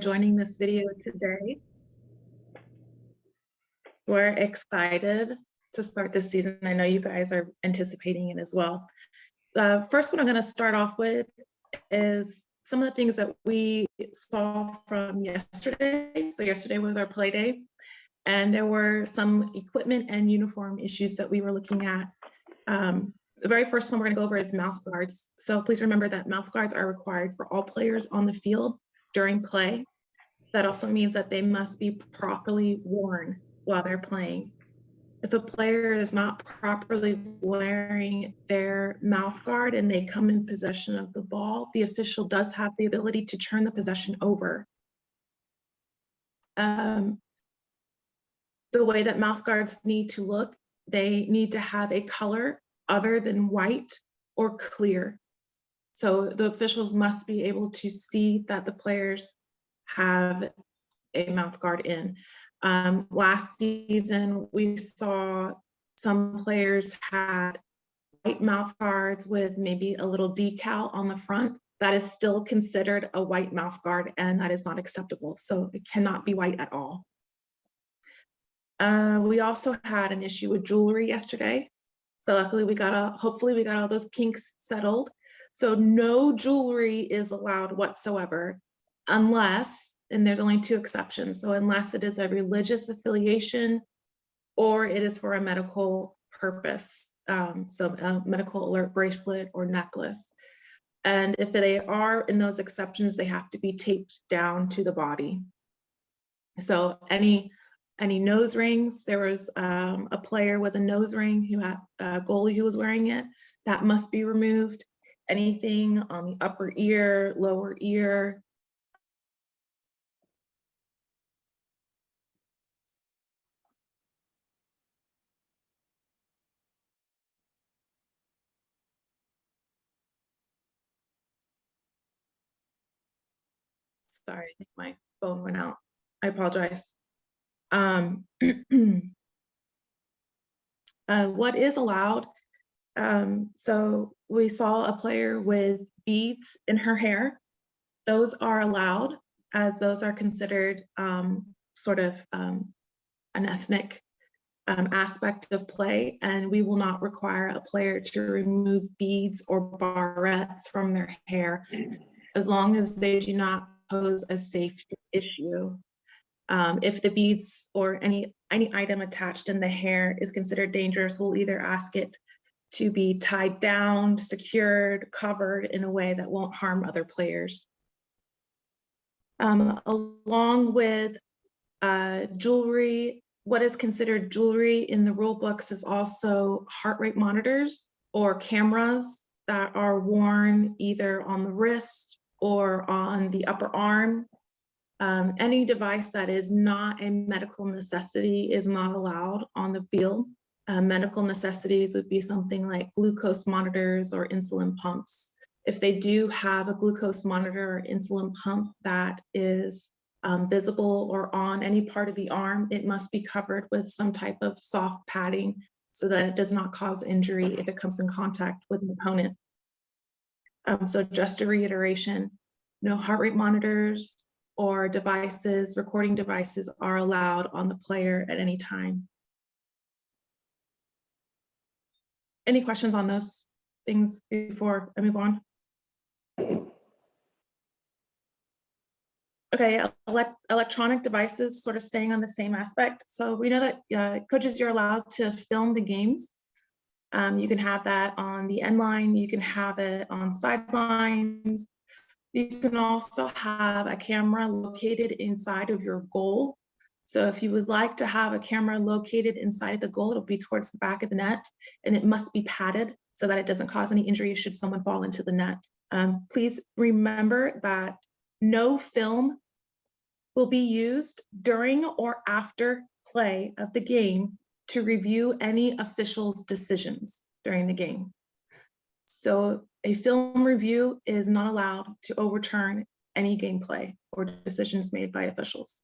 joining this video today. We're excited to start this season. I know you guys are anticipating it as well. First, what I'm going to start off with is some of the things that we saw from yesterday. So yesterday was our play day, and there were some equipment and uniform issues that we were looking at. The very first one we're going to go over is mouth guards. So please remember that mouth guards are required for all players on the field during play. That also means that they must be properly worn while they're playing. If a player is not properly wearing their mouth guard and they come in possession of the ball, the official does have the ability to turn the possession over. The way that mouth guards need to look, they need to have a color other than white or clear. So the officials must be able to see that the players have a mouth guard in. Last season, we saw some players had white mouth guards with maybe a little decal on the front. That is still considered a white mouth guard, and that is not acceptable. So it cannot be white at all. We also had an issue with jewelry yesterday. So luckily hopefully we got all those kinks settled. So no jewelry is allowed whatsoever unless, and there's only two exceptions. So unless it is a religious affiliation or it is for a medical purpose. So a medical alert bracelet or necklace. And if they are in those exceptions, they have to be taped down to the body. So any nose rings, there was a player with a nose ring who had a goalie who was wearing it, that must be removed. Anything on the upper ear, lower ear. Sorry, I think my phone went out. I apologize. What is allowed? So we saw a player with beads in her hair. Those are allowed, as those are considered sort of an ethnic aspect of play, and we will not require a player to remove beads or barrettes from their hair as long as they do not pose a safety issue. If the beads or any item attached in the hair is considered dangerous, we'll either ask it to be tied down, secured, covered in a way that won't harm other players. Along with jewelry, what is considered jewelry in the rule books is also heart rate monitors or cameras that are worn either on the wrist or on the upper arm. Any device that is not a medical necessity is not allowed on the field. Medical necessities would be something like glucose monitors or insulin pumps. If they do have a glucose monitor or insulin pump that is visible or on any part of the arm, it must be covered with some type of soft padding so that it does not cause injury if it comes in contact with an opponent. So just a reiteration, no heart rate monitors or devices, recording devices are allowed on the player at any time. Any questions on those things before I move on? Okay, electronic devices, sort of staying on the same aspect. So we know that coaches, you're allowed to film the games. You can have that on the end line, you can have it on sidelines. You can also have a camera located inside of your goal. So if you would like to have a camera located inside the goal, it'll be towards the back of the net, and it must be padded so that it doesn't cause any injury should someone fall into the net. Please remember that no film will be used during or after play of the game to review any official's decisions during the game. So a film review is not allowed to overturn any gameplay or decisions made by officials.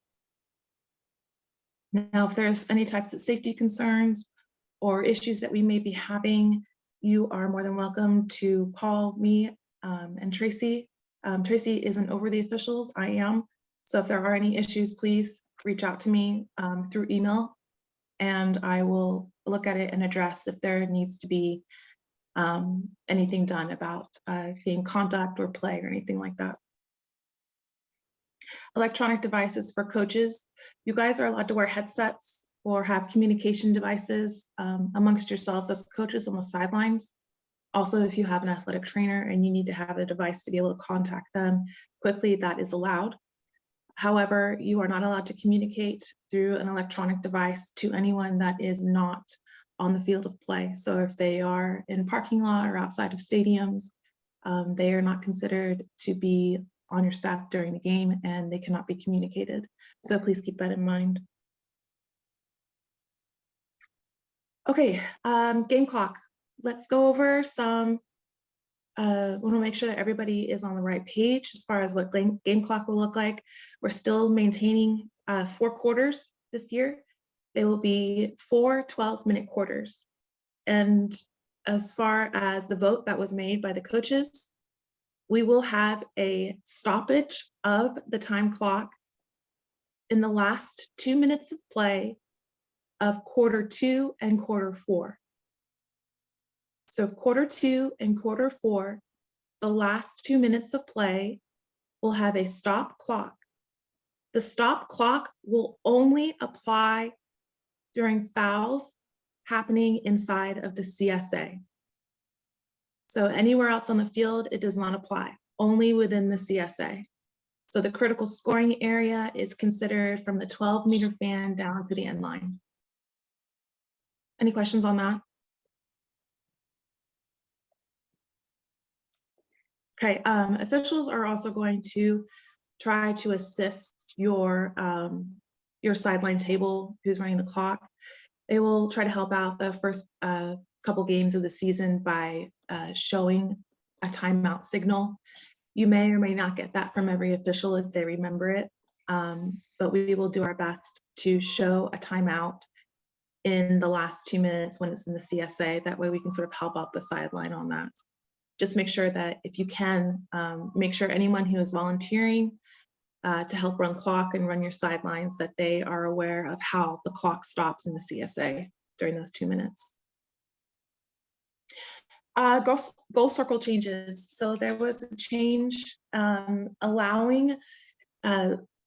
Now, if there's any types of safety concerns or issues that we may be having, you are more than welcome to call me and Tracy. Tracy isn't over the officials, I am. So if there are any issues, please reach out to me through email, and I will look at it and address if there needs to be anything done about game conduct or play or anything like that. Electronic devices for coaches. You guys are allowed to wear headsets or have communication devices amongst yourselves as coaches on the sidelines. Also, if you have an athletic trainer and you need to have a device to be able to contact them quickly, that is allowed. However, you are not allowed to communicate through an electronic device to anyone that is not on the field of play. So if they are in parking lot or outside of stadiums, they are not considered to be on your staff during the game, and they cannot be communicated. So please keep that in mind. Okay, game clock. Let's go over some, want to make sure that everybody is on the right page as far as what game clock will look like. We're still maintaining 4 quarters this year. They will be 4 12-minute quarters. And as far as the vote that was made by the coaches, we will have a stoppage of the time clock in the last 2 minutes of play of quarter 2 and quarter 4. So quarter 2 and quarter 4, the last 2 minutes of play will have a stop clock. The stop clock will only apply during fouls happening inside of the CSA. So anywhere else on the field, it does not apply, only within the CSA. So the critical scoring area is considered from the 12-meter fan down to the end line. Any questions on that? Okay, officials are also going to try to assist your sideline table, who's running the clock. They will try to help out the first couple games of the season by showing a timeout signal. You may or may not get that from every official if they remember it, but we will do our best to show a timeout in the last 2 minutes when it's in the CSA. That way we can sort of help out the sideline on that. Just make sure that if you can, make sure anyone who is volunteering to help run clock and run your sidelines, that they are aware of how the clock stops in the CSA during those 2 minutes. Goal circle changes. So there was a change allowing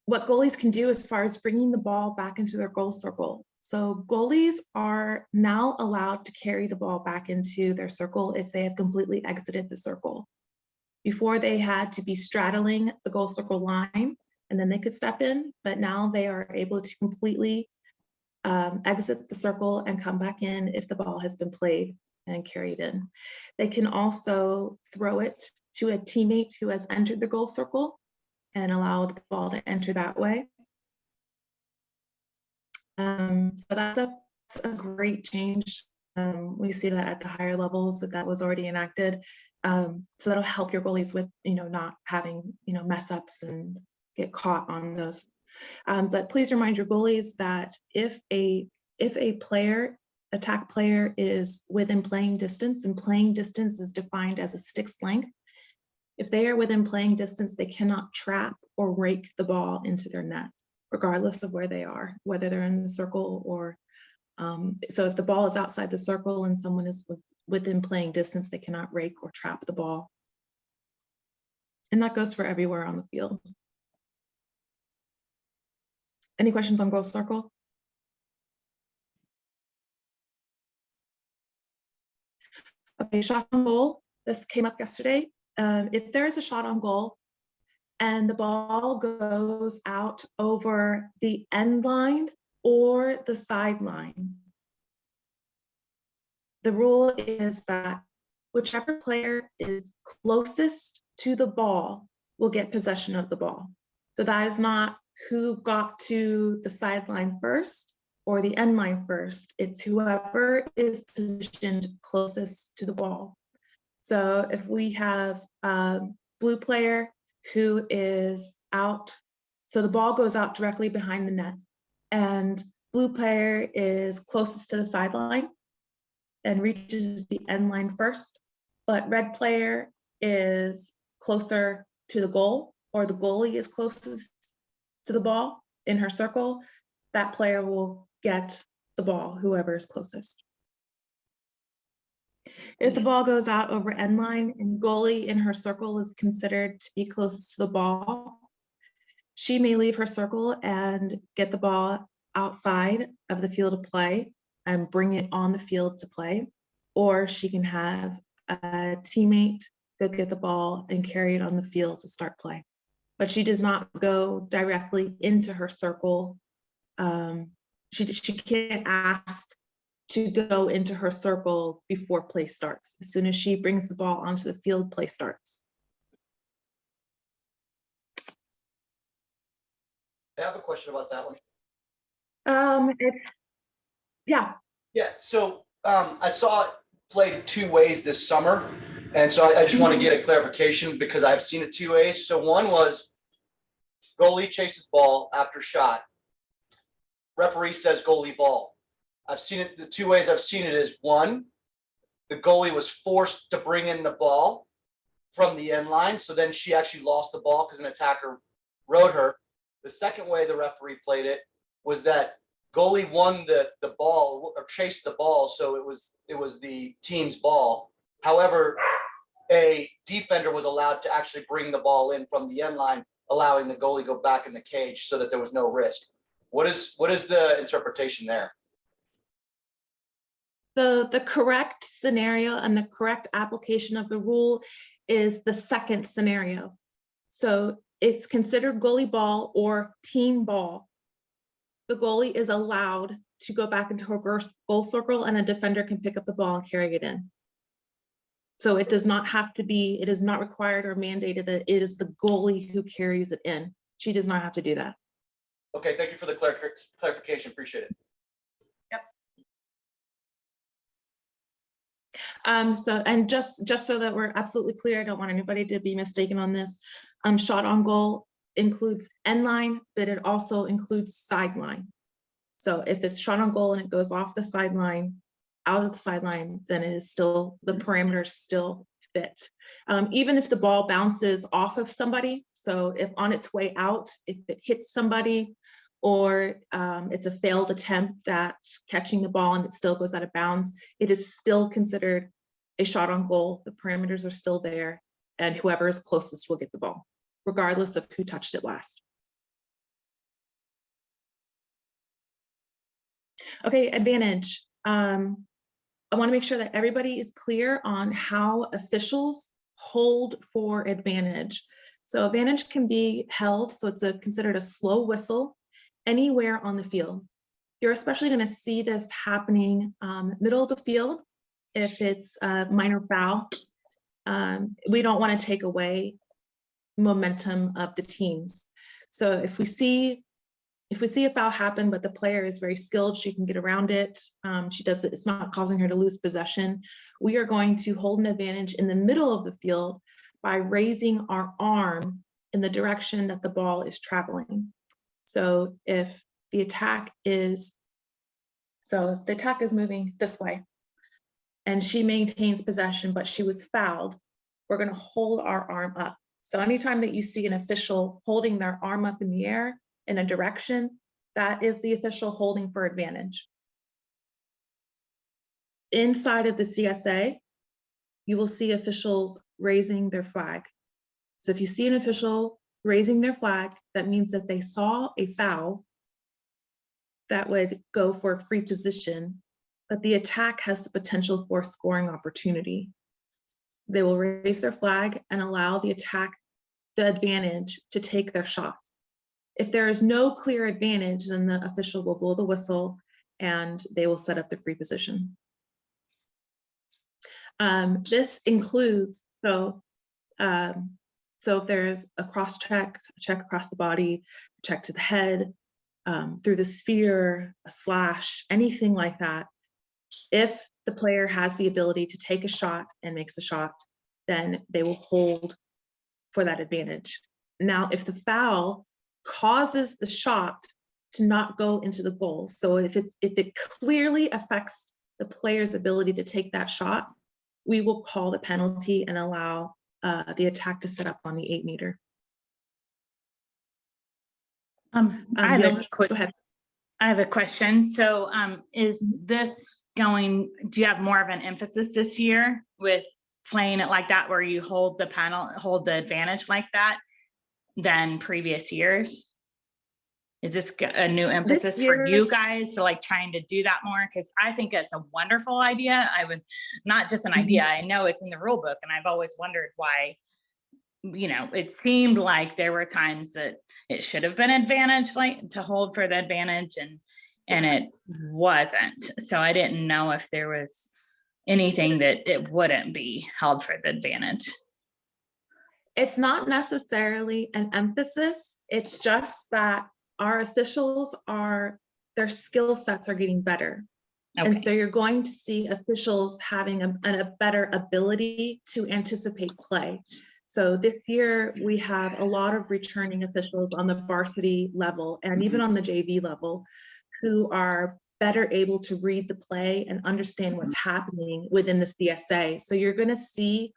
what goalies can do as far as bringing the ball back into their goal circle. So goalies are now allowed to carry the ball back into their circle if they have completely exited the circle. Before, they had to be straddling the goal circle line and then they could step in, but now they are able to completely exit the circle and come back in if the ball has been played and carried in. They can also throw it to a teammate who has entered the goal circle and allow the ball to enter that way. So that's a great change. We see that at the higher levels that was already enacted. So that'll help your goalies with, not having, mess ups and get caught on those. But please remind your goalies that if a attack player is within playing distance, and playing distance is defined as a stick's length, if they are within playing distance, they cannot trap or rake the ball into their net, regardless of where they are, whether they're in the circle or, so if the ball is outside the circle and someone is within playing distance, they cannot rake or trap the ball. And that goes for everywhere on the field. Any questions on goal circle? Okay, shot on goal. This came up yesterday. If there's a shot on goal and the ball goes out over the end line or the sideline, the rule is that whichever player is closest to the ball will get possession of the ball. So that is not who got to the sideline first or the end line first. It's whoever is positioned closest to the ball. So if we have a blue player who is out, so the ball goes out directly behind the net, and blue player is closest to the sideline and reaches the end line first, but red player is closer to the goal, or the goalie is closest to the ball in her circle, that player will get the ball, whoever is closest. If the ball goes out over end line and goalie in her circle is considered to be closest to the ball, she may leave her circle and get the ball outside of the field of play and bring it on the field to play, or she can have a teammate go get the ball and carry it on the field to start play. But she does not go directly into her circle. She can't ask to go into her circle before play starts. As soon as she brings the ball onto the field, play starts. I have a question about that one. Yeah. Yeah, so I saw it played two ways this summer. And so I just want to get a clarification because I've seen it two ways. So one was goalie chases ball after shot. Referee says goalie ball. I've seen it, the two ways I've seen it is one, the goalie was forced to bring in the ball from the end line. So then she actually lost the ball because an attacker rode her. The second way the referee played it was that goalie won the ball or chased the ball. So it was the team's ball. However, a defender was allowed to actually bring the ball in from the end line, allowing the goalie go back in the cage so that there was no risk. What is the interpretation there? The correct scenario and the correct application of the rule is the second scenario. So it's considered goalie ball or team ball. The goalie is allowed to go back into her goal circle and a defender can pick up the ball and carry it in. So it does not have to be, it is not required or mandated that it is the goalie who carries it in. She does not have to do that. Okay, thank you for the clarification. Appreciate it. So, and just so that we're absolutely clear, I don't want anybody to be mistaken on this. Shot on goal includes end line, but it also includes sideline. So if it's shot on goal and it goes off the sideline, out of the sideline, then it is still, the parameters still fit. Even if the ball bounces off of somebody, so if on its way out, if it hits somebody, or it's a failed attempt at catching the ball and it still goes out of bounds, it is still considered a shot on goal. The parameters are still there, and whoever is closest will get the ball, regardless of who touched it last. Okay, advantage. I want to make sure that everybody is clear on how officials hold for advantage. So advantage can be held, so it's considered a slow whistle anywhere on the field. You're especially going to see this happening middle of the field if it's a minor foul. We don't want to take away momentum of the teams. So if we see a foul happen, but the player is very skilled, she can get around it. She does it, it's not causing her to lose possession. We are going to hold an advantage in the middle of the field by raising our arm in the direction that the ball is traveling. So if the attack is moving this way and she maintains possession, but she was fouled, we're going to hold our arm up. So anytime that you see an official holding their arm up in the air in a direction, that is the official holding for advantage. Inside of the CSA, you will see officials raising their flag. So if you see an official raising their flag, that means that they saw a foul that would go for a free position, but the attack has the potential for scoring opportunity. They will raise their flag and allow the attack the advantage to take their shot. If there is no clear advantage, then the official will blow the whistle and they will set up the free position. This includes, so if there's a cross check across the body, check to the head, through the sphere, a slash, anything like that, if the player has the ability to take a shot and makes a shot, then they will hold for that advantage. Now, if the foul causes the shot to not go into the goal, so if it clearly affects the player's ability to take that shot, we will call the penalty and allow the attack to set up on the 8 meter. I have You'll a quick, go ahead. I have a question. So, is this going, do you have more of an emphasis this year with playing it like that, where you hold the advantage like that than previous years? Is this a new emphasis for year- you guys to like trying to do that more? Because I think it's a wonderful idea. I would, not just an idea, I know it's in the rule book, and I've always wondered why, it seemed like there were times that it should have been advantage, like to hold for the advantage, and it wasn't. So I didn't know if there was anything that it wouldn't be held for the advantage. It's not necessarily an emphasis. It's just that our officials their skill sets are getting better. Okay. And so you're going to see officials having a better ability to anticipate play. So this year we have a lot of returning officials on the varsity level and even on the JV level who are better able to read the play and understand what's happening within the CSA. So you're going to see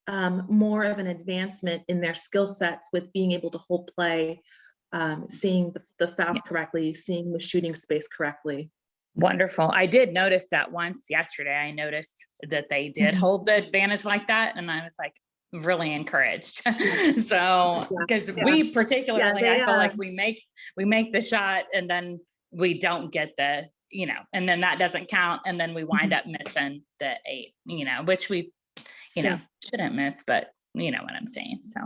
more of an advancement in their skill sets with being able to hold play, seeing the fouls correctly, seeing the shooting space correctly. Wonderful. I did notice that once yesterday. I noticed that they did hold the advantage like that, and I was like really encouraged. So because we particularly, I feel like we make the shot and then we don't get the, and then that doesn't count, and then we wind up missing the 8, which we shouldn't miss, but you know what I'm saying. So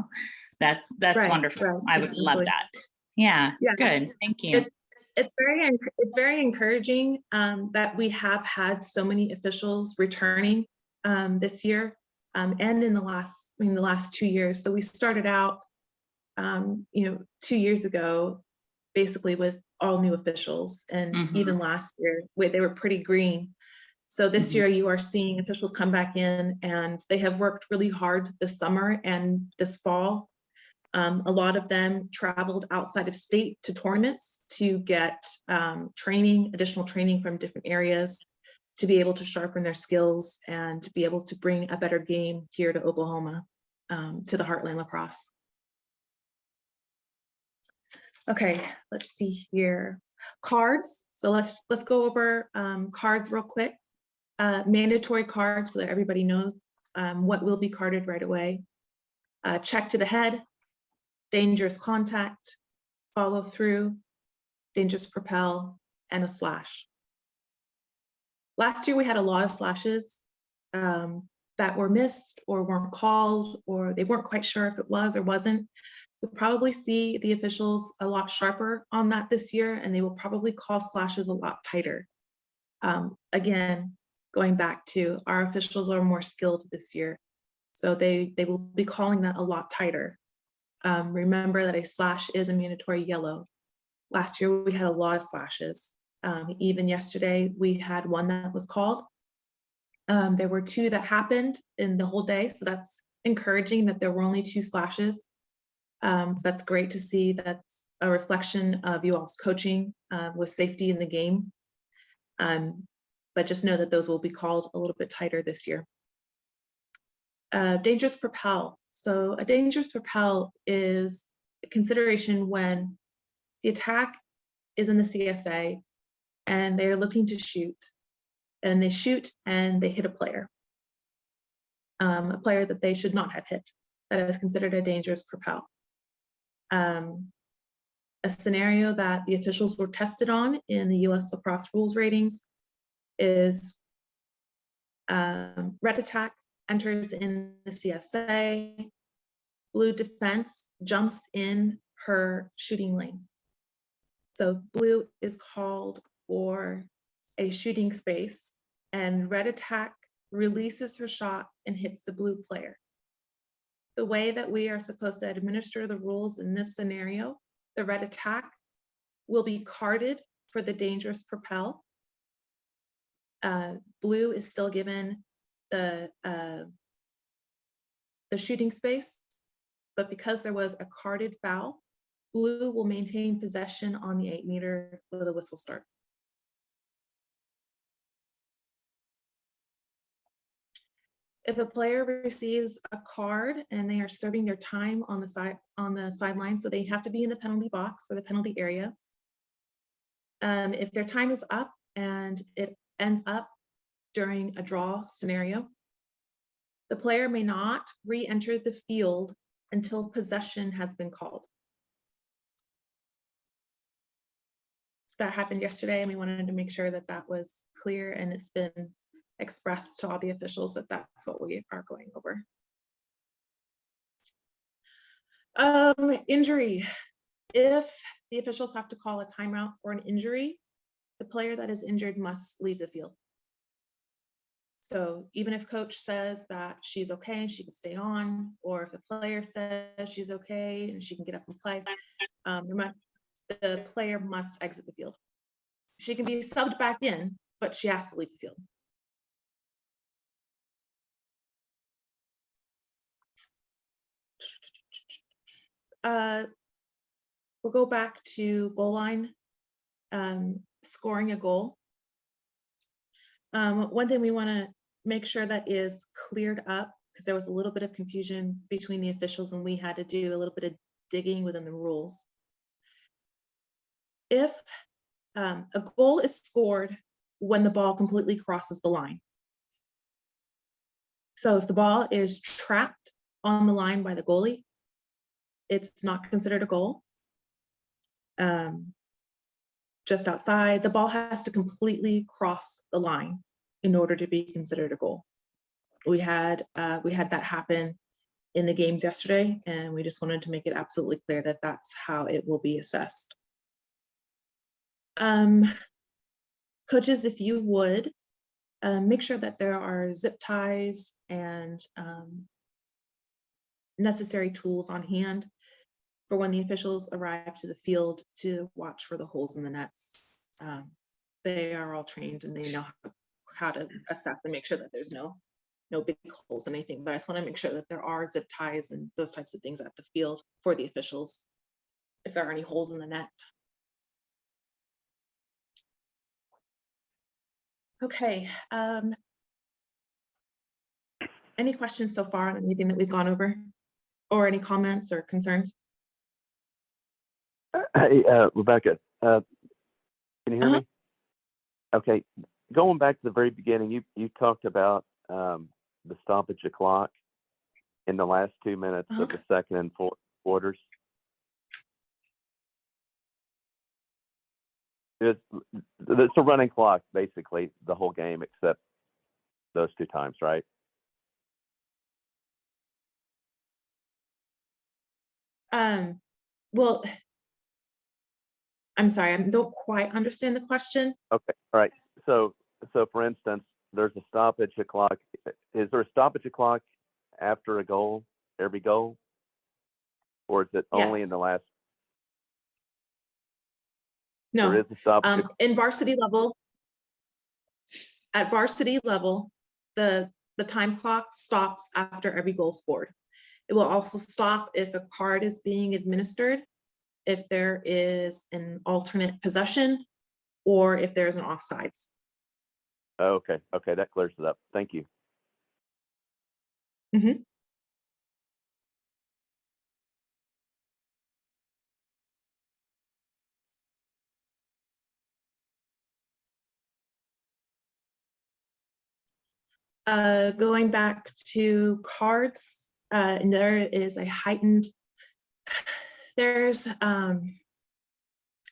that's wonderful. I would love that. Yeah, good. Thank you. It's very encouraging that we have had so many officials returning this year and in the last 2 years. So we started out 2 years ago basically with all new officials, and even last year they were pretty green. So this year you are seeing officials come back in, and they have worked really hard this summer and this fall. A lot of them traveled outside of state to tournaments to get additional training from different areas to be able to sharpen their skills and to be able to bring a better game here to Oklahoma, to the Heartland Lacrosse. Okay, let's see here. Cards. So let's go over cards real quick. Mandatory cards so that everybody knows what will be carded right away. Check to the head, dangerous contact, follow through, dangerous propel, and a slash. Last year we had a lot of slashes that were missed or weren't called, or they weren't quite sure if it was or wasn't. We'll probably see the officials a lot sharper on that this year, and they will probably call slashes a lot tighter. Again, going back to our officials are more skilled this year, so they will be calling that a lot tighter. Remember that a slash is a mandatory yellow. Last year we had a lot of slashes. Even yesterday we had one that was called. There were 2 that happened in the whole day, so that's encouraging that there were only 2 slashes. That's great to see. That's a reflection of you all's coaching with safety in the game. But just know that those will be called a little bit tighter this year. Dangerous propel. So a dangerous propel is a consideration when the attack is in the CSA and they're looking to shoot, and they shoot and they hit a player that they should not have hit. That is considered a dangerous propel. A scenario that the officials were tested on in the US Lacrosse rules ratings is red attack enters in the CSA, blue defense jumps in her shooting lane. So blue is called for a shooting space, and red attack releases her shot and hits the blue player. The way that we are supposed to administer the rules in this scenario, the red attack will be carded for the dangerous propel. Blue is still given the shooting space, but because there was a carded foul, blue will maintain possession on the 8 meter with a whistle start. If a player receives a card and they are serving their time on the sideline, so they have to be in the penalty box or the penalty area. If their time is up and it ends up during a draw scenario, the player may not re-enter the field until possession has been called. That happened yesterday, and we wanted to make sure that that was clear, and it's been expressed to all the officials that that's what we are going over. Injury. If the officials have to call a timeout for an injury, the player that is injured must leave the field. So even if coach says that she's okay and she can stay on, or if the player says she's okay and she can get up and play, the player must exit the field. She can be subbed back in, but she has to leave the field. We'll go back to goal line, scoring a goal. One thing we want to make sure that is cleared up, because there was a little bit of confusion between the officials and we had to do a little bit of digging within the rules. If a goal is scored when the ball completely crosses the line. So if the ball is trapped on the line by the goalie, it's not considered a goal. Just outside, the ball has to completely cross the line in order to be considered a goal. We had that happen in the games yesterday, and we just wanted to make it absolutely clear that that's how it will be assessed. Coaches, if you would, make sure that there are zip ties and necessary tools on hand for when the officials arrive to the field to watch for the holes in the nets. They are all trained and they know how to assess and make sure that there's no big holes in anything, but I just want to make sure that there are zip ties and those types of things at the field for the officials if there are any holes in the net. Okay. Any questions so far on anything that we've gone over, or any comments or concerns? Hey, Rebecca, can you hear me? Okay, going back to the very beginning, you talked about the stoppage of clock in the last 2 minutes of the second and fourth quarters. It's a running clock, basically, the whole game except those 2 times, right? Well, I'm sorry, I don't quite understand the question. Okay, all right. So for instance, there's a stoppage of clock. Is there a stoppage of clock after a goal, every goal? Or is it only Yes. in the last? No, There is a stoppage. in varsity level, at varsity level, the time clock stops after every goal scored. It will also stop if a card is being administered, if there is an alternate possession, or if there's an offsides. Okay, that clears it up. Thank you. Mm-hmm. Going back to cards, and there is a heightened, there's a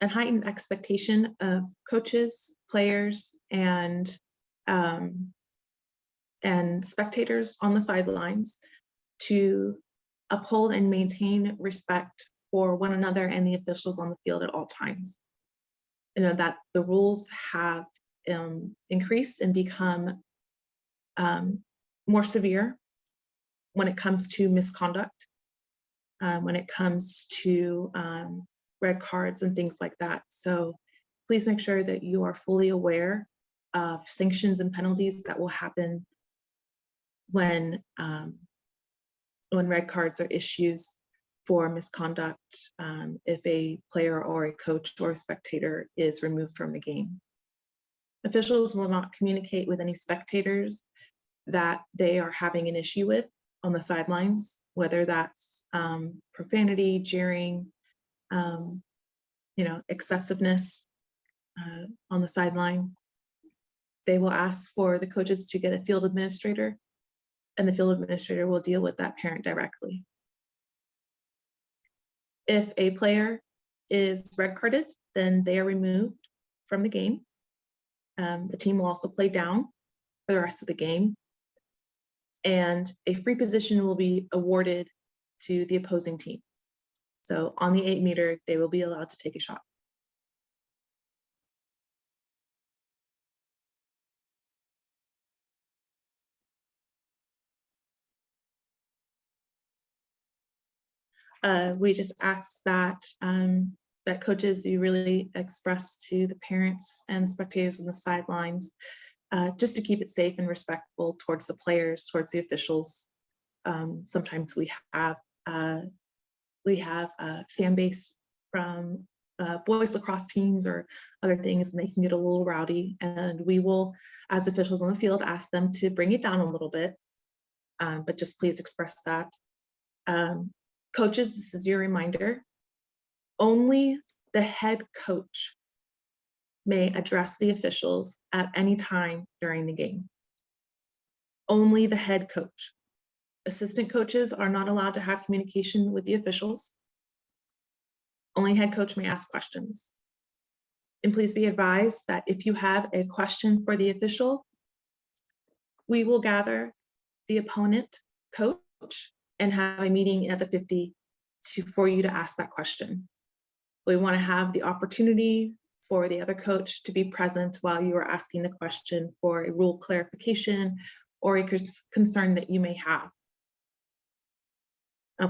heightened expectation of coaches, players, and spectators on the sidelines to uphold and maintain respect for one another and the officials on the field at all times. You know that the rules have increased and become more severe when it comes to misconduct, when it comes to red cards and things like that. So please make sure that you are fully aware of sanctions and penalties that will happen when red cards are issued for misconduct, if a player or a coach or a spectator is removed from the game. Officials will not communicate with any spectators that they are having an issue with on the sidelines, whether that's profanity, jeering, excessiveness on the sideline. They will ask for the coaches to get a field administrator, and the field administrator will deal with that parent directly. If a player is red carded, then they are removed from the game. The team will also play down for the rest of the game, and a free position will be awarded to the opposing team. So on the 8-meter, they will be allowed to take a shot. We just ask that that coaches, you really express to the parents and spectators on the sidelines, just to keep it safe and respectful towards the players, towards the officials. Sometimes we have a fan base from boys lacrosse teams or other things, and they can get a little rowdy, and we will, as officials on the field, ask them to bring it down a little bit, but just please express that. Coaches, this is your reminder, only the head coach may address the officials at any time during the game. Only the head coach. Assistant coaches are not allowed to have communication with the officials. Only head coach may ask questions. And please be advised that if you have a question for the official, we will gather the opponent coach and have a meeting at the 50 for you to ask that question. We want to have the opportunity for the other coach to be present while you are asking the question for a rule clarification or a concern that you may have.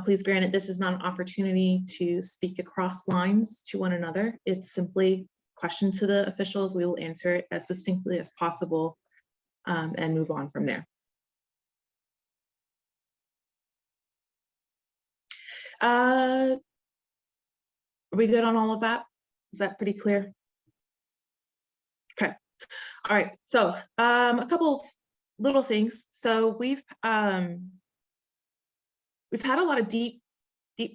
Please grant it, this is not an opportunity to speak across lines to one another. It's simply question to the officials. We will answer it as succinctly as possible and move on from there. Are we good on all of that? Is that pretty clear? Okay. All right. So a couple of little things. So we've had a lot of deep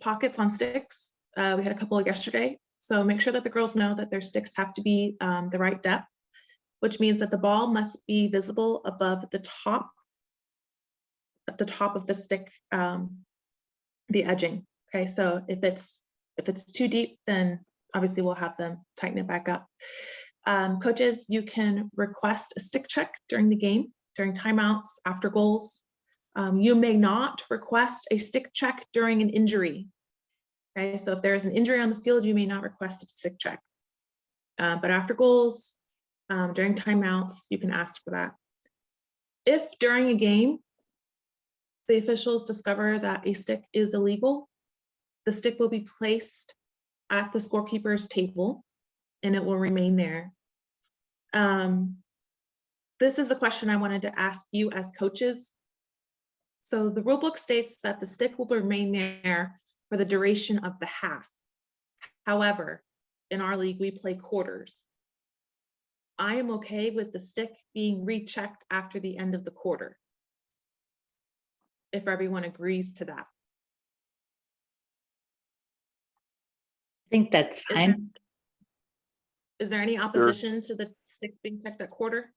pockets on sticks. We had a couple yesterday. So make sure that the girls know that their sticks have to be the right depth, which means that the ball must be visible above the top, at the top of the stick, the edging. Okay, so if it's too deep, then obviously we'll have them tighten it back up. Coaches, you can request a stick check during the game, during timeouts, after goals. You may not request a stick check during an injury. Okay, so if there is an injury on the field, you may not request a stick check. But after goals, during timeouts, you can ask for that. If during a game, the officials discover that a stick is illegal, the stick will be placed at the scorekeeper's table and it will remain there. This is a question I wanted to ask you as coaches. So the rule book states that the stick will remain there for the duration of the half. However, in our league, we play quarters. I am okay with the stick being rechecked after the end of the quarter, if everyone agrees to that. I think that's fine. Is there any opposition to the stick being checked at quarter?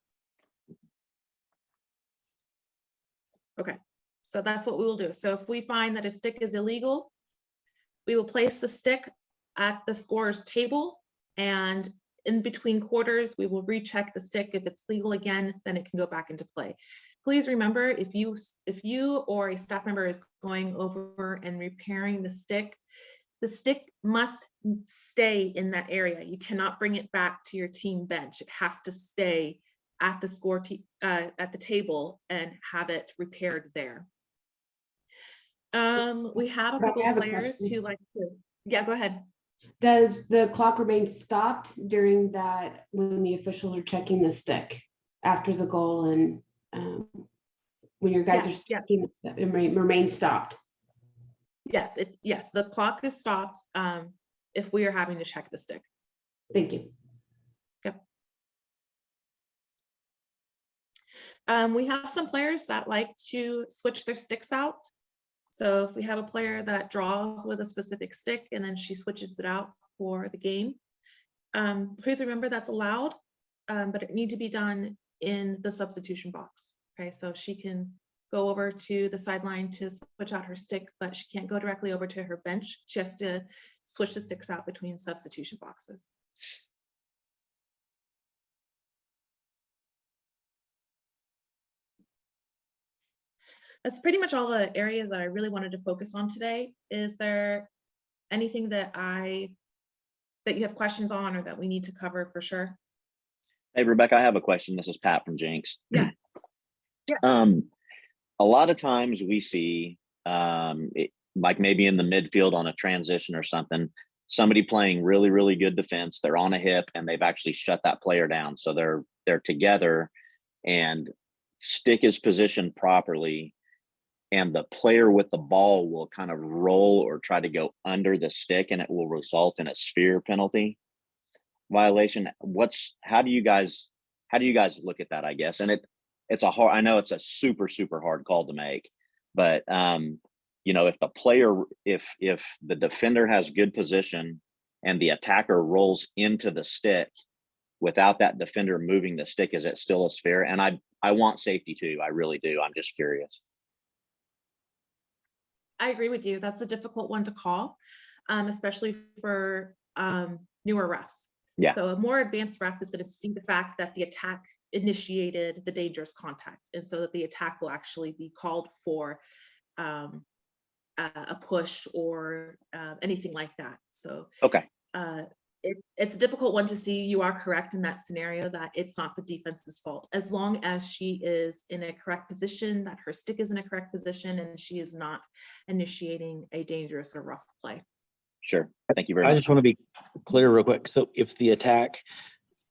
Okay, so that's what we will do. So if we find that a stick is illegal, we will place the stick at the scorer's table, and in between quarters, we will recheck the stick. If it's legal again, then it can go back into play. Please remember, if you or a staff member is going over and repairing the stick must stay in that area. You cannot bring it back to your team bench. It has to stay at the at the table and have it repaired there. We have a couple of players who like to, yeah, go ahead. Does the clock remain stopped during that when the officials are checking the stick after the goal, and when your guys are checking the stick, it remains stopped? Yes, yes, the clock is stopped if we are having to check the stick. Thank you. Yep. We have some players that like to switch their sticks out. So if we have a player that draws with a specific stick and then she switches it out for the game, please remember that's allowed, but it needs to be done in the substitution box. Okay, so she can go over to the sideline to switch out her stick, but she can't go directly over to her bench. She has to switch the sticks out between substitution boxes. That's pretty much all the areas that I really wanted to focus on today. Is there anything that you have questions on or that we need to cover for sure? Hey, Rebecca, I have a question. This is Pat from Jinx. Yeah. Yeah. A lot of times we see, like maybe in the midfield on a transition or something, somebody playing really, really good defense. They're on a hip and they've actually shut that player down. So they're together and stick is positioned properly. And the player with the ball will kind of roll or try to go under the stick, and it will result in a sphere penalty violation. How do you guys look at that, I guess? And it's a hard, I know it's a super, super hard call to make, but if the player, if the defender has good position and the attacker rolls into the stick without that defender moving the stick, is it still a sphere? And I want safety too. I really do. I'm just curious. I agree with you. That's a difficult one to call, especially for newer refs. Yeah. So a more advanced ref is going to see the fact that the attack initiated the dangerous contact, and so that the attack will actually be called for a push or anything like that. So okay. It's a difficult one to see. You are correct in that scenario that it's not the defense's fault, as long as she is in a correct position, that her stick is in a correct position, and she is not initiating a dangerous or rough play. Sure. Thank you very much. I just want to be clear real quick. So if the attack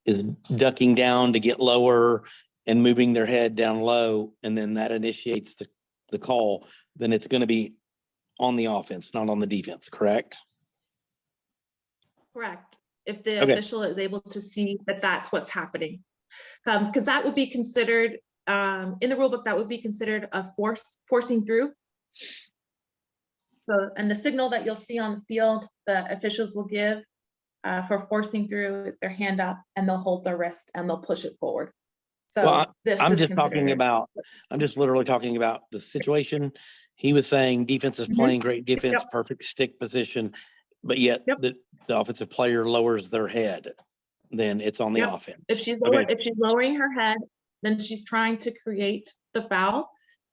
is ducking down to get lower and moving their head down low, and then that initiates the call, then it's going to be on the offense, not on the defense, correct? Correct. If the official is able to see that that's what's happening. Because that would be considered, in the rule book, that would be considered a forcing through. So, and the signal that you'll see on the field, the officials will give for forcing through is their hand up, and they'll hold their wrist and they'll push it forward. So well, this I'm is just talking about, I'm just literally talking about the situation. He was saying defense is playing great defense, perfect stick position, but yet the offensive player lowers their head, then it's on the offense. If she's lowering her head, then she's trying to create the foul,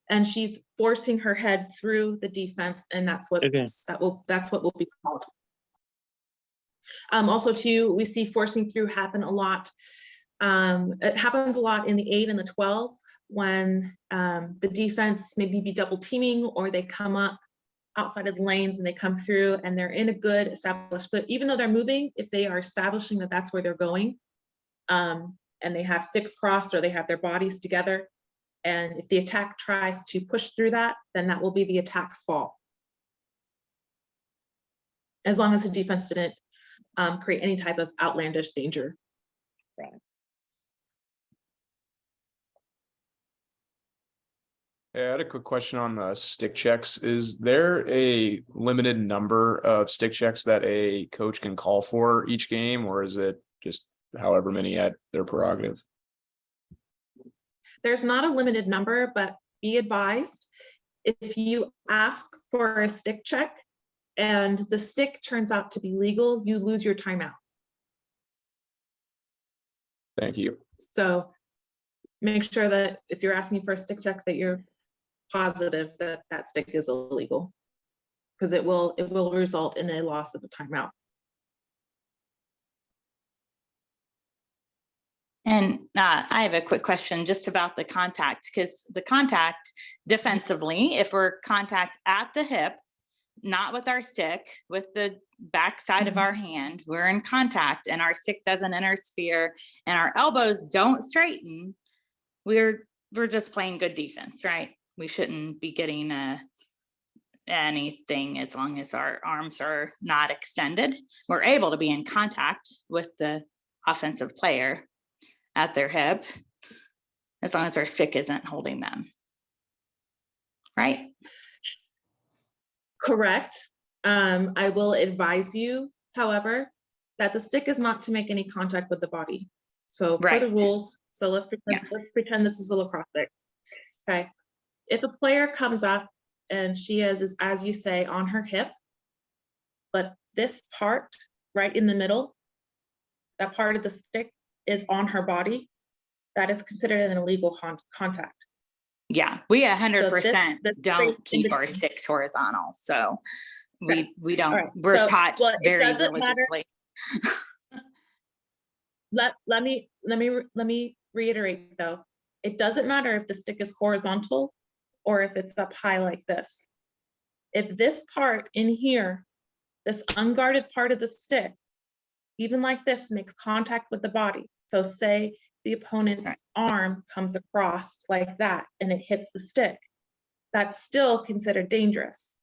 and she's forcing her head through the defense, and that's what will be called. Also, too, we see forcing through happen a lot. It happens a lot in the 8 and the 12 when the defense maybe be double teaming, or they come up outside of the lanes and they come through and they're in a good established, but even though they're moving, if they are establishing that that's where they're going, and they have sticks crossed or they have their bodies together, and if the attack tries to push through that, then that will be the attack's fault, as long as the defense didn't create any type of outlandish danger. Right. Yeah, I had a quick question on the stick checks. Is there a limited number of stick checks that a coach can call for each game, or is it just however many at their prerogative? There's not a limited number, but be advised, if you ask for a stick check and the stick turns out to be legal, you lose your timeout. Thank you. So make sure that if you're asking for a stick check, that you're positive that that stick is illegal, because it will result in a loss of a timeout. And I have a quick question just about the contact, because the contact defensively, if we're contact at the hip, not with our stick, with the back side of our hand, we're in contact and our stick doesn't enter sphere and our elbows don't straighten, we're just playing good defense, right? We shouldn't be getting anything as long as our arms are not extended. We're able to be in contact with the offensive player at their hip. as long as our stick isn't holding them. Right? Correct. I will advise you, however, that the stick is not to make any contact with the body. So for the Right. rules, so let's pretend this is a lacrosse stick. Okay. If a player comes up and she is, as you say, on her hip, but this part right in the middle, that part of the stick is on her body, that is considered an illegal contact. Yeah, we 100% this don't keep our sticks horizontal. So we don't, right. we're So, taught well, very religiously. Let me reiterate though. It doesn't matter if the stick is horizontal or if it's up high like this. If this part in here, this unguarded part of the stick, even like this, makes contact with the body. So say the opponent's arm comes across like that and it hits the stick, that's still considered dangerous.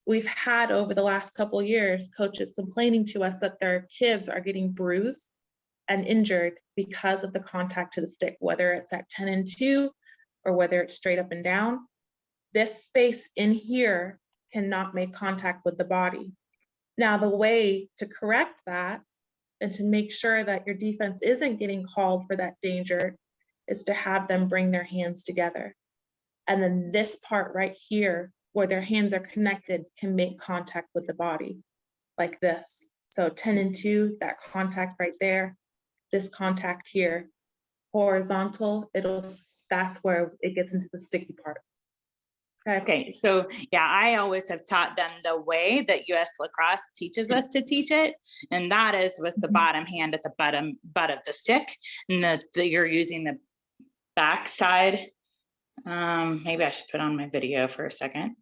We've had over the last couple of years, coaches complaining to us that their kids are getting bruised and injured because of the contact to the stick, whether it's at 10 and 2 or whether it's straight up and down. This space in here cannot make contact with the body. Now, the way to correct that and to make sure that your defense isn't getting called for that danger is to have them bring their hands together. And then this part right here, where their hands are connected, can make contact with the body like this. So 10 and 2, that contact right there, this contact here, horizontal, that's where it gets into the sticky part. Okay, so yeah, I always have taught them the way that US Lacrosse teaches us to teach it, and that is with the bottom hand at the butt of the stick, and you're using the back side. Maybe I should put on my video for a second.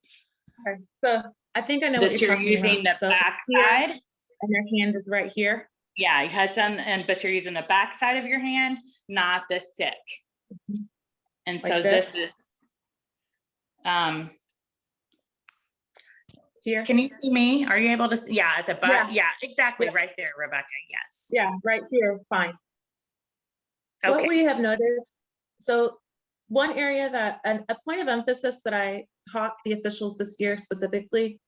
Okay, so I think I know what you're talking using about. the back side, and your hand is right here. Yeah, you had some, but you're using the back side of your hand, not the stick. And Like so this is here. Can you see me? Are you able to see? Yeah, at the butt. Yeah, exactly. Yeah. Right there, Rebecca. Yes. Yeah, right here. Fine. Okay. What we have noticed, so one area that, a point of emphasis that I taught the officials this year specifically,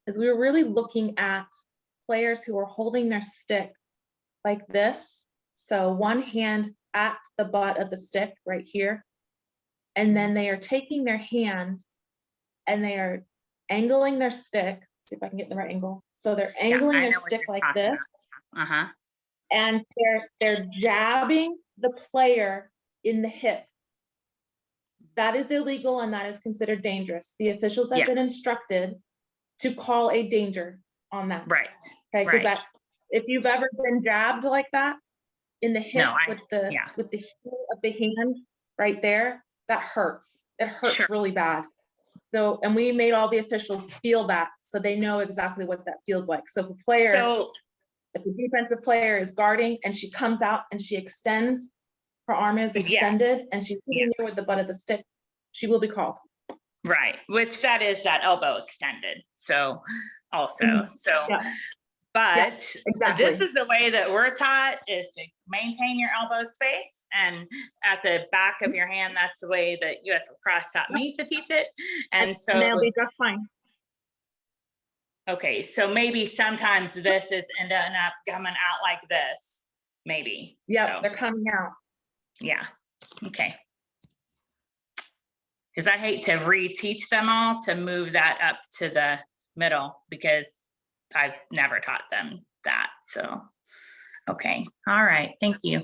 is we were really looking at players who are holding their stick like this. So one hand at the butt of the stick right here. And then they are taking their hand and they are angling their stick. See if I can get the right angle. So they're angling their stick like this. Uh-huh. And they're jabbing the player in the hip. That is illegal and that is considered dangerous. The officials have been instructed to call a danger on that. Right. Okay, because that, if you've ever been jabbed like that in the hip with the heel of the hand right there, that hurts. It hurts really bad. So, and we made all the officials feel that so they know exactly what that feels like. So if a player, if the defensive player is guarding and she comes out and she extends, her arm is extended and she's hitting you with the butt of the stick, she will be called. Right, which that is that elbow extended. So also, but this is the way that we're taught, is to maintain your elbow space, and at the back of your hand, that's the way that US Lacrosse taught me to teach it. And so they'll be just fine. Okay, so maybe sometimes this is ending up coming out like this, maybe. Yeah, they're coming out. Yeah, okay. Because I hate to reteach them all to move that up to the middle, because I've never taught them that. So, okay, all right, thank you.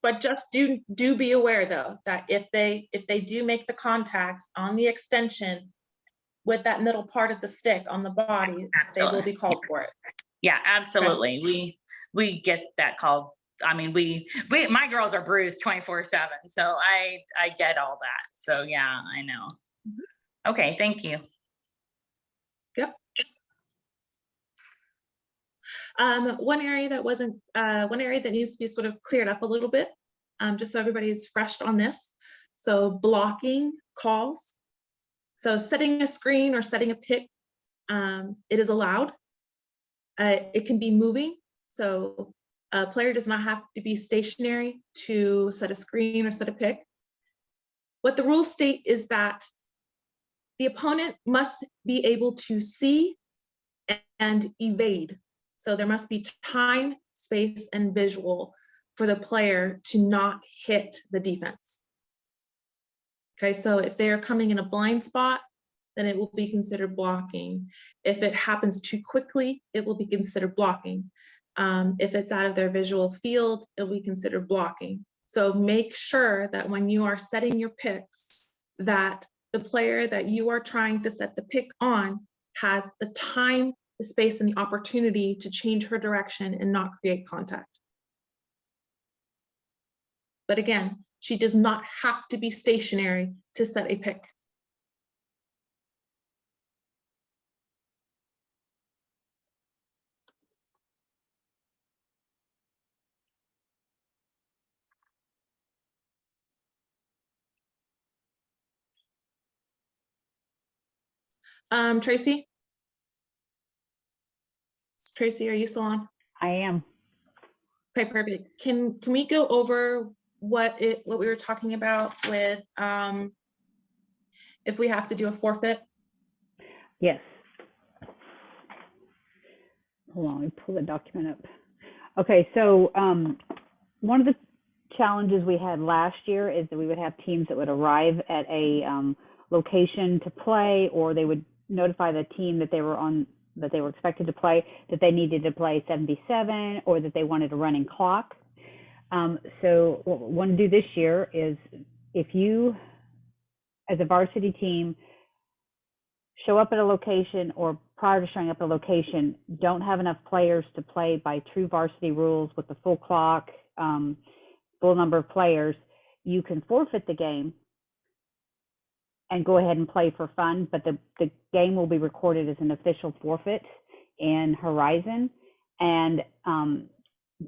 But just do be aware though, that if they do make the contact on the extension with that middle part of the stick on the body, they will be called for it. Yeah, absolutely. Okay. We get that call. I mean, my girls are bruised 24/7, so I get all that. So yeah, I know. Okay, thank you. Yep. One area that needs to be sort of cleared up a little bit, just so everybody is fresh on this. So blocking calls. So setting a screen or setting a pick, it is allowed. It can be moving. So A player does not have to be stationary to set a screen or set a pick. What the rules state is that the opponent must be able to see and evade. So there must be time, space, and visual for the player to not hit the defense. Okay, so if they're coming in a blind spot, then it will be considered blocking. If it happens too quickly, it will be considered blocking. If it's out of their visual field, it will be considered blocking. So make sure that when you are setting your picks, that the player that you are trying to set the pick on has the time, the space, and the opportunity to change her direction and not create contact. But again, she does not have to be stationary to set a pick. Tracy? Tracy, are you still on? I am. Okay, perfect. Can we go over what we were talking about with if we have to do a forfeit? Yes. Hold on, let me pull the document up. Okay, so one of the challenges we had last year is that we would have teams that would arrive at a location to play, or they would notify the team that they were expected to play, that they needed to play 77, or that they wanted a running clock. So what we want to do this year is, if you, as a varsity team, show up at a location, or prior to showing up at a location, don't have enough players to play by true varsity rules with the full clock, full number of players, you can forfeit the game and go ahead and play for fun, but the game will be recorded as an official forfeit in Horizon and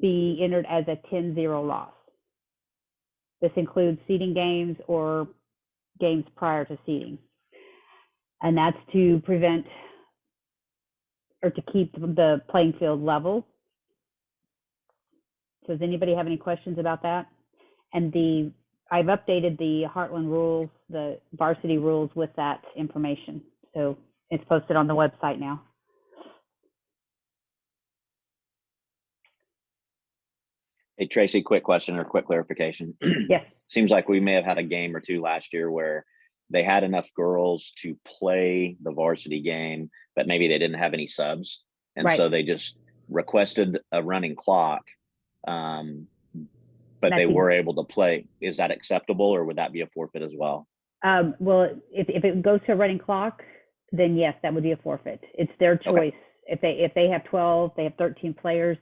be entered as a 10-0 loss. This includes seeding games or games prior to seeding. And that's to prevent or to keep the playing field level. So does anybody have any questions about that? And I've updated the Heartland rules, the varsity rules, with that information. So it's posted on the website now. Hey, Tracy, quick question or quick clarification. Yes. Seems like we may have had a game or two last year where they had enough girls to play the varsity game, but maybe they didn't have any subs. And Right. So they just requested a running clock, but they were able to play. Is that acceptable, or would that be a forfeit as well? Well, if it goes to a running clock, then yes, that would be a forfeit. It's their choice. Okay. If they have 12, they have 13 players,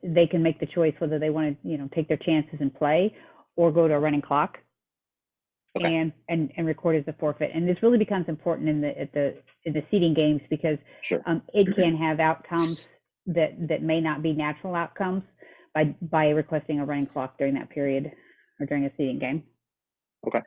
they can make the choice whether they want to, take their chances and play, or go to a running clock. Okay. And record as a forfeit. And this really becomes important in the seeding games, because sure. It can have outcomes that may not be natural outcomes by requesting a running clock during that period or during a seeding game. Okay.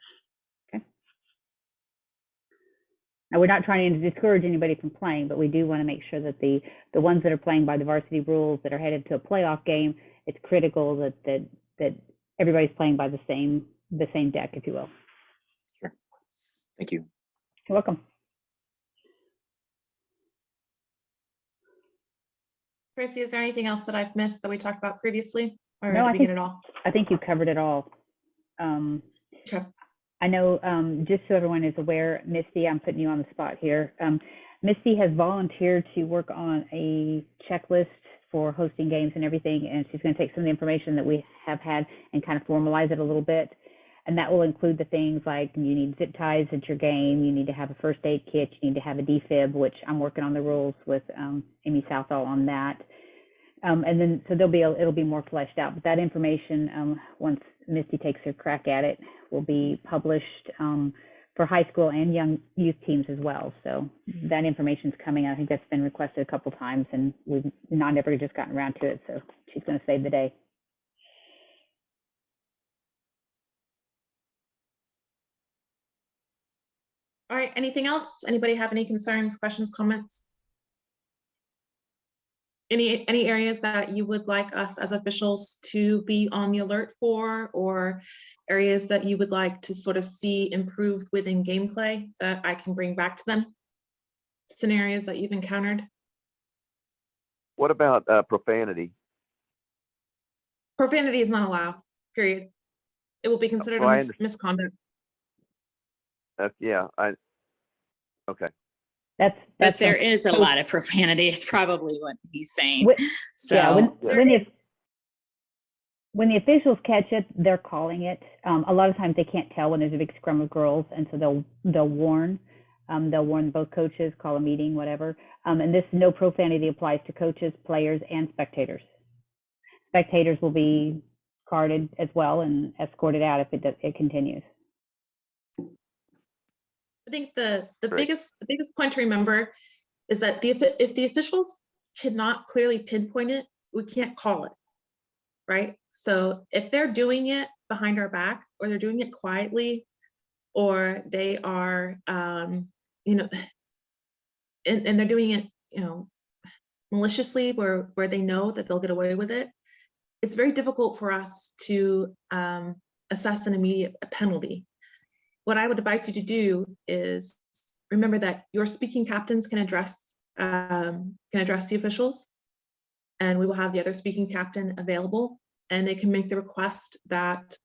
Now, we're not trying to discourage anybody from playing, but we do want to make sure that the ones that are playing by the varsity rules that are headed to a playoff game, it's critical that everybody's playing by the same deck, if you will. Sure. Thank you. You're welcome. Tracy, is there anything else that I've missed that we talked about previously, or No, did we get it all? I think you covered it all. Okay. I know, just so everyone is aware, Misty, I'm putting you on the spot here. Misty has volunteered to work on a checklist for hosting games and everything, and she's going to take some of the information that we have had and kind of formalize it a little bit. And that will include the things like you need zip ties at your game, you need to have a first aid kit, you need to have a defib, which I'm working on the rules with Amy Southall on that. And then, so it'll be more fleshed out, but that information, once Misty takes her crack at it, will be published for high school and young youth teams as well. So that information's coming. I think that's been requested a couple times, and we've not ever just gotten around to it. So she's going to save the day. All right, anything else? Anybody have any concerns, questions, comments? Any areas that you would like us as officials to be on the alert for, or areas that you would like to sort of see improved within gameplay that I can bring back to them? Scenarios that you've encountered? What about profanity? Profanity is not allowed, period. It will be considered Well, a misconduct. Yeah, okay. But there is a lot of profanity. It's probably what he's saying. Yeah, when the officials catch it, they're calling it. A lot of times they can't tell when there's a big scrum of girls, and so they'll warn. They'll warn both coaches, call a meeting, whatever. And this no profanity applies to coaches, players, and spectators. Spectators will be carded as well and escorted out if it continues. I think the biggest point to remember is that if the officials cannot clearly pinpoint it, we can't call it, right? So if they're doing it behind our back, or they're doing it quietly, or they are, you know, and they're doing it, you know, maliciously, where they know that they'll get away with it, it's very difficult for us to assess an immediate penalty. What I would advise you to do is remember that your speaking captains can address the officials, and we will have the other speaking captain available, and they can make the request that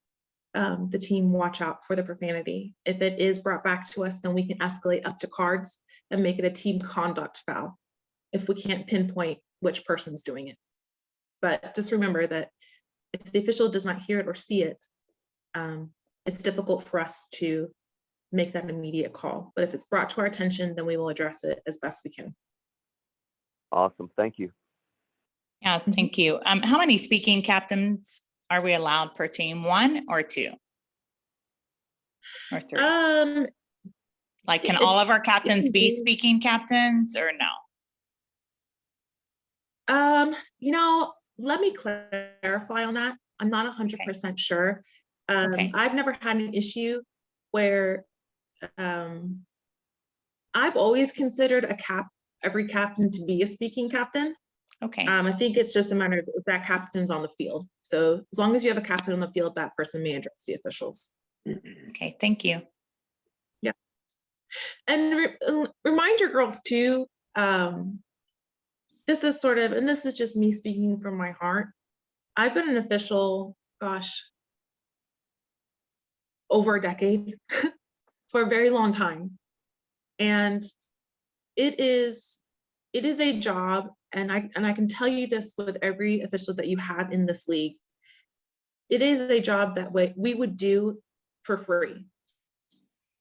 the team watch out for the profanity. If it is brought back to us, then we can escalate up to cards and make it a team conduct foul if we can't pinpoint which person's doing it. But just remember that if the official does not hear it or see it, it's difficult for us to make that immediate call. But if it's brought to our attention, then we will address it as best we can. Awesome, thank you. Yeah, thank you. How many speaking captains are we allowed per team? 1 or 2? Or 3? Like, can all of our captains be speaking captains or no? You know, let me clarify on that. I'm not 100% sure. I've never had an issue where I've always considered every captain to be a speaking captain. Okay. I think it's just a matter of if that captain's on the field. So as long as you have a captain on the field, that person may address the officials. Okay, thank you. Yeah. And remind your girls too, this is sort of, and this is just me speaking from my heart. I've been an official, gosh, over a decade for a very long time. And it is a job, and I can tell you this with every official that you have in this league. It is a job that we would do for free.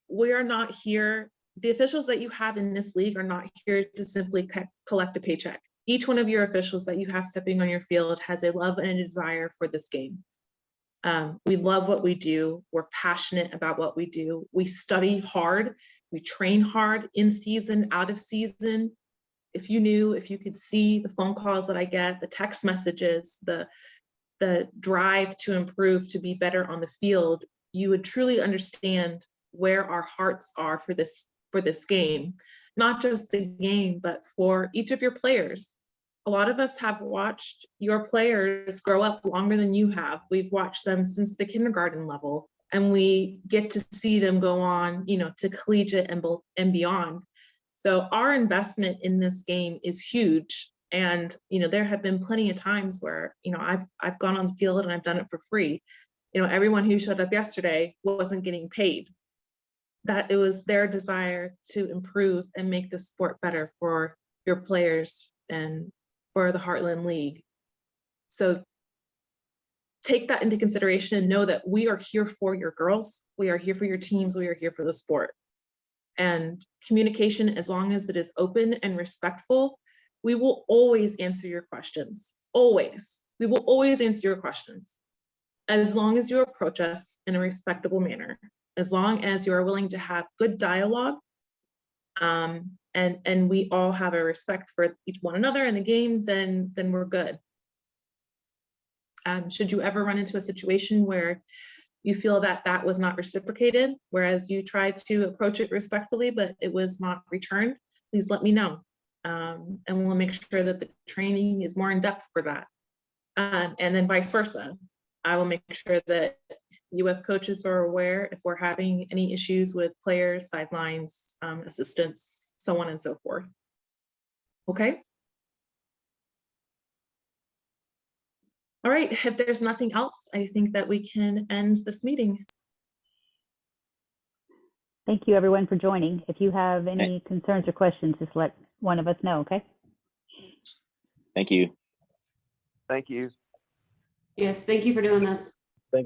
We are not here, the officials that you have in this league are not here to simply collect a paycheck. Each one of your officials that you have stepping on your field has a love and a desire for this game. We love what we do. We're passionate about what we do. We study hard. We train hard in season, out of season. If you could see the phone calls that I get, the text messages, the drive to improve, to be better on the field, you would truly understand where our hearts are for this game. Not just the game, but for each of your players. A lot of us have watched your players grow up longer than you have. We've watched them since the kindergarten level, and we get to see them go on, to collegiate and beyond. So our investment in this game is huge. And, there have been plenty of times where, I've gone on the field and I've done it for free. Everyone who showed up yesterday wasn't getting paid. That it was their desire to improve and make the sport better for your players and for the Heartland League. So take that into consideration and know that we are here for your girls. We are here for your teams. We are here for the sport. And communication, as long as it is open and respectful, we will always answer your questions. Always. We will always answer your questions. As long as you approach us in a respectable manner, as long as you are willing to have good dialogue, and we all have a respect for each one another in the game, then we're good. Should you ever run into a situation where you feel that was not reciprocated, whereas you tried to approach it respectfully, but it was not returned, please let me know. and we'll make sure that the training is more in depth for that. And then vice versa. I will make sure that US coaches are aware if we're having any issues with players, sidelines, assistants, so on and so forth. Okay. All right, if there's nothing else, I think that we can end this meeting. Thank you, everyone, for joining. If you have any concerns or questions, just let one of us know, okay? Thank you. Thank you. Yes, thank you for doing this.